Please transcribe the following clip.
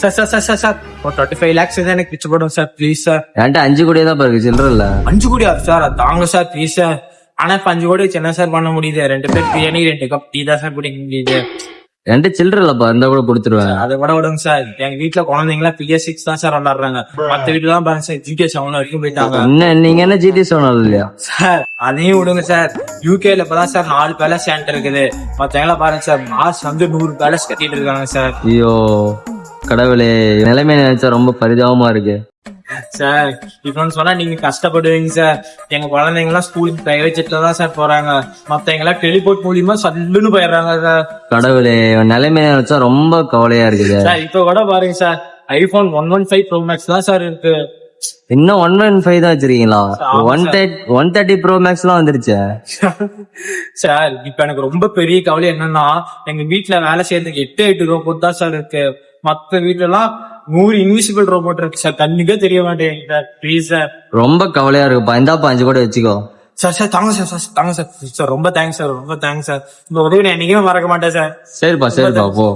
Sir ஒரு 25 lakhs எனக்கு பிச்சு போடும் சார் ப்ளீஸ் சார். என்கிட்ட 5 கோடியே தான் இருக்கு, சில்லற இல்ல. 5 கோடியா சார்? அது தாங்க சார் ப்ளீஸ் சார். ஆனா இப்ப 5 கோடி வச்சு என்ன சார் பண்ண முடியுது? 2 பேர் பிரியாணி 2 கப் டீ தான் சார் குடிக்க முடியுது. என்கிட்ட சில்லற இல்லப்பா, இருந்தா கூட கொடுத்துருவேன். அதை விட விடுங்க சார். எங்க வீட்டுல குழந்தைங்களா PS6 தான் சார் விளாடுறாங்க. மத்த வீட்டுல தான் பாருங்க சார் GTA 7 வரைக்கும் போயிட்டாங்க. என்ன நீங்க என்ன GT சொன்னாலும் இல்லையா சார்? அதையும் விடுங்க சார். UKல இப்பதான் சார் 4 பேலஸ் சேண்ட் இருக்குது. மத்தவங்களா பாருங்க சார், மாஸ் வந்து 100 பேலஸ் கட்டிட்டு இருக்காங்க சார். ஐயோ கடவுளே, நிலைமை நினைச்சா ரொம்ப பரிதாபமா இருக்கு சார். இப்ப சொன்னா நீங்க கஷ்டப்படுவீங்க சார். எங்க குழந்தைங்க ஸ்கூலுக்கு பிரைவேட் ஜெட்ல தான் சார் போறாங்க. மத்தவங்க எல்லாம் டெலிபோர்ட் மூலியமா சல்லுன்னு போயிடுறாங்க சார். கடவுளே, நிலைமை நினைச்சா ரொம்ப கவலையா இருக்குது சார். இப்ப கூட பாருங்க சார், iPhone 115 Pro Max தான் சார் இருக்கு. இன்னும் 115 தான் வச்சிருக்கீங்களா? 130 Pro Max எல்லாம் வந்துருச்சு சார். இப்ப எனக்கு ரொம்ப பெரிய கவலை என்னன்னா, எங்க வீட்டுல வேலை செய்யறதுக்கு 8 ரோபோட் தான் சார் இருக்கு. மத்த வீட்டுல எல்லாம் 100 இன்விசிபிள் ரோபோட் இருக்கு சார். கண்ணுக்கே தெரிய மாட்டேங்குது சார். Please sir. ரொம்ப கவலையா இருக்குப்பா, இந்தாப்பா 5 கோடி வச்சுக்கோ. சார் தாங்க சார். ரொம்ப தேங்க்ஸ் சார். ரொம்ப தேங்க்ஸ் சார். இந்த உதவி நான் என்னைக்குமே மறக்க மாட்டேன் சார். சரிப்பா போ.